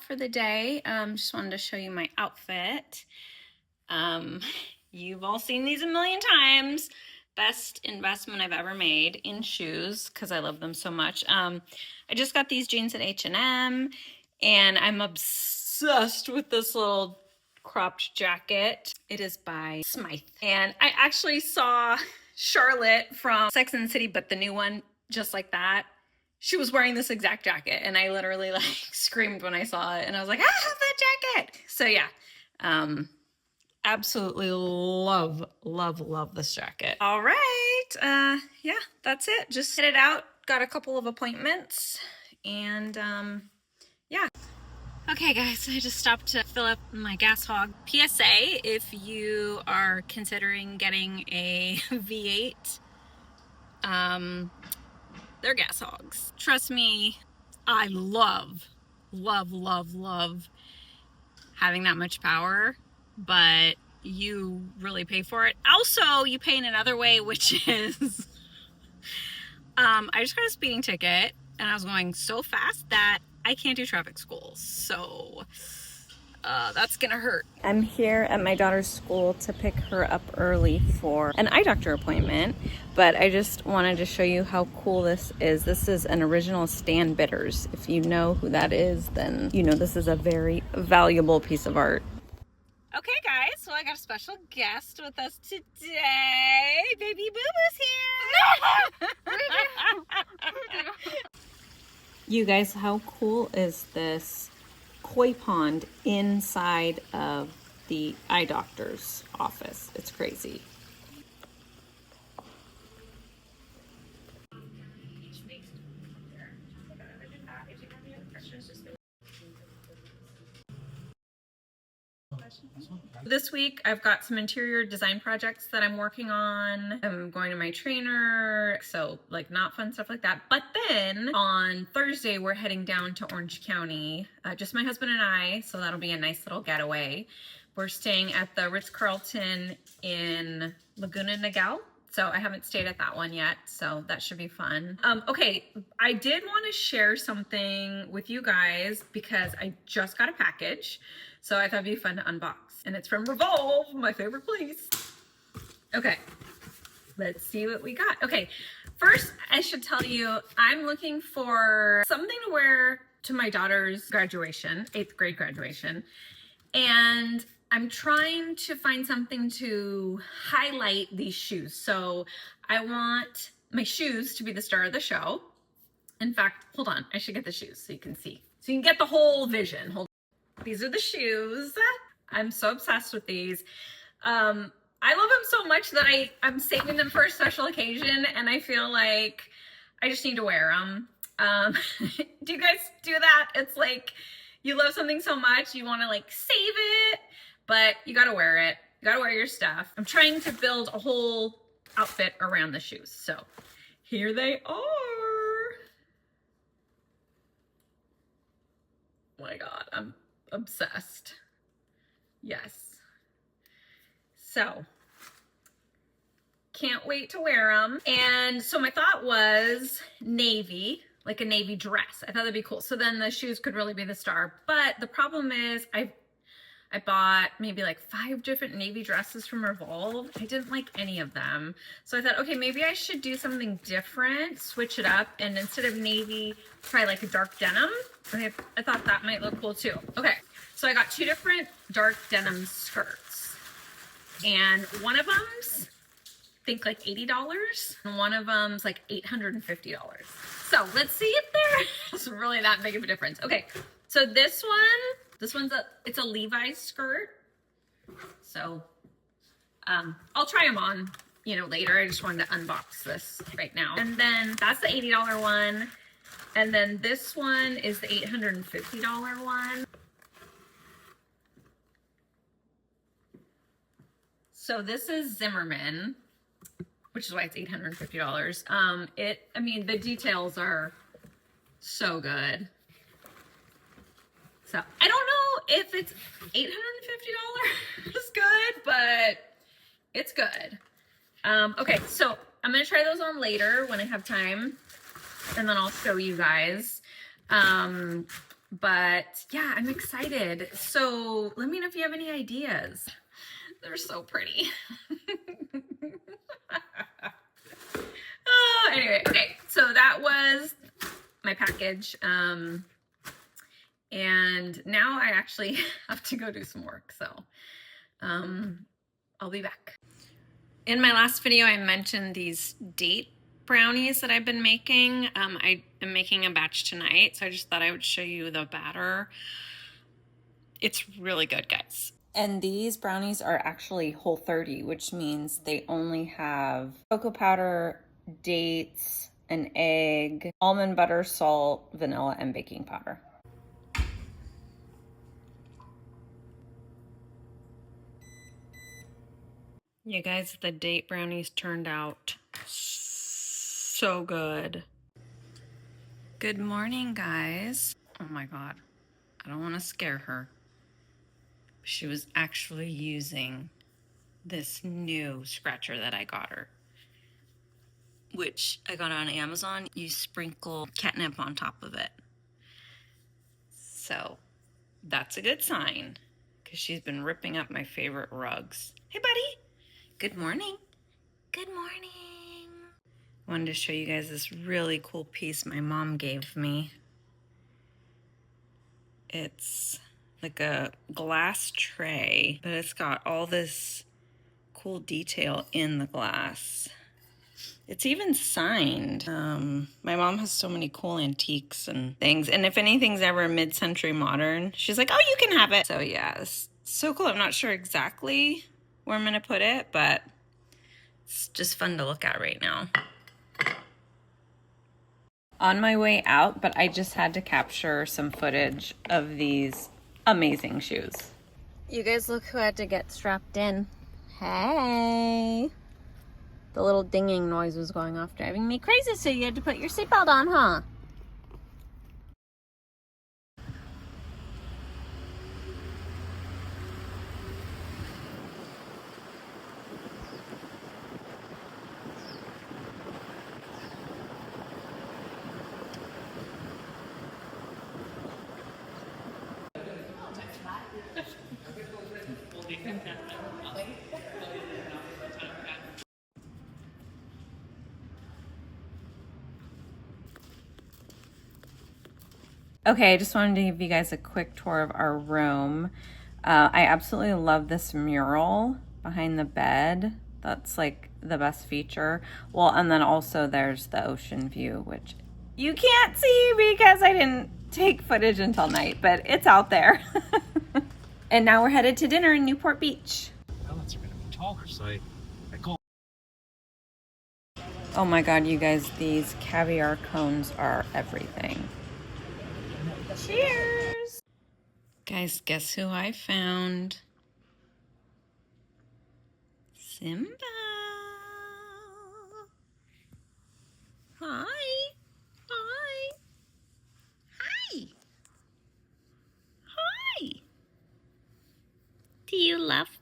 for the day. Just wanted to show you my outfit. You've all seen these a million times. Best investment I've ever made in shoes because I love them so much. I just got these jeans at H&M and I'm obsessed with this little cropped jacket. It is by Smythe. And I actually saw Charlotte from Sex and the City, but the new one, just like that. She was wearing this exact jacket and I literally like screamed when I saw it and I was like, I have that jacket. So yeah, absolutely love this jacket. All right, yeah, that's it. Just hit it out. Got a couple of appointments and yeah. Okay guys, I just stopped to fill up my gas hog. PSA, if you are considering getting a V8, they're gas hogs. Trust me, I love having that much power, but you really pay for it. Also, you pay in another way, which is, I just got a speeding ticket and I was going so fast that I can't do traffic school. So that's gonna hurt. I'm here at my daughter's school to pick her up early for an eye doctor appointment, but I just wanted to show you how cool this is. This is an original Stan Bitters. If you know who that is, then you know this is a very valuable piece of art. Okay guys, so I got a special guest with us today. Baby Boo Boo's here. You guys, how cool is this koi pond inside of the eye doctor's office? It's crazy. This week I've got some interior design projects that I'm working on. I'm going to my trainer, so like not fun stuff like that. But then on Thursday we're heading down to Orange County, just my husband and I, so that'll be a nice little getaway. We're staying at the Ritz Carlton in Laguna Niguel. So I haven't stayed at that one yet, so that should be fun. Okay, I did want to share something with you guys because I just got a package. So I thought it'd be fun to unbox. And it's from Revolve, my favorite place. Okay, let's see what we got. Okay, first I should tell you, I'm looking for something to wear to my daughter's graduation, 8th grade graduation. And I'm trying to find something to highlight these shoes. So I want my shoes to be the star of the show. In fact, hold on, I should get the shoes so you can see. So you can get the whole vision. Hold on. These are the shoes. I'm so obsessed with these. I love them so much that I'm saving them for a special occasion and I feel like I just need to wear them. Do you guys do that? It's like you love something so much, you want to like save it, but you gotta wear it. You gotta wear your stuff. I'm trying to build a whole outfit around the shoes. So here they are. Oh my God, I'm obsessed. Yes. So can't wait to wear them. And so my thought was navy, like a navy dress. I thought that'd be cool. So then the shoes could really be the star. But the problem is I bought maybe like 5 different navy dresses from Revolve. I didn't like any of them. So I thought, okay, maybe I should do something different, switch it up. And instead of navy, try like a dark denim. I thought that might look cool too. Okay, so I got 2 different dark denim skirts. And one of them's, I think like $80. And one of them's like $850. So let's see if there's really that big of a difference. Okay, so this one's it's a Levi's skirt. So I'll try them on, you know, later. I just wanted to unbox this right now. And then that's the $80 one. And then this one is the $850 one. So this is Zimmerman, which is why it's $850. I mean, the details are so good. So I don't know if it's $850 is good, but it's good. Okay, so I'm gonna try those on later when I have time, and then I'll show you guys. But yeah, I'm excited. So let me know if you have any ideas. They're so pretty. Oh, anyway, okay. So that was my package. And now I actually have to go do some work. So I'll be back. In my last video, I mentioned these date brownies that I've been making. I am making a batch tonight, so I just thought I would show you the batter. It's really good, guys. And these brownies are actually Whole30, which means they only have cocoa powder, dates, an egg, almond butter, salt, vanilla, and baking powder. You guys, the date brownies turned out so good. Good morning, guys. Oh my God, I don't want to scare her. She was actually using this new scratcher that I got her, which I got on Amazon. You sprinkle catnip on top of it. So that's a good sign, because she's been ripping up my favorite rugs. Hey, buddy. Good morning. Good morning. Wanted to show you guys this really cool piece my mom gave me. It's like a glass tray, but it's got all this cool detail in the glass. It's even signed. My mom has so many cool antiques and things. And if anything's ever mid-century modern, she's like, oh, you can have it. So yeah, it's so cool. I'm not sure exactly where I'm gonna put it, but it's just fun to look at right now. On my way out, but I just had to capture some footage of these amazing shoes. You guys, look who had to get strapped in. Hey. The little dinging noise was going off, driving me crazy, so you had to put your seatbelt on, huh? Okay, I just wanted to give you guys a quick tour of our room. I absolutely love this mural behind the bed. That's like the best feature. Well, and then also there's the ocean view, which you can't see because I didn't take footage until night, but it's out there. And now we're headed to dinner in Newport Beach. Pellets are gonna be taller, so I call. Oh my God, you guys, these caviar cones are everything. Cheers! Guys, guess who I found? Simba! Hi! Hi! Hi! Hi! Do you love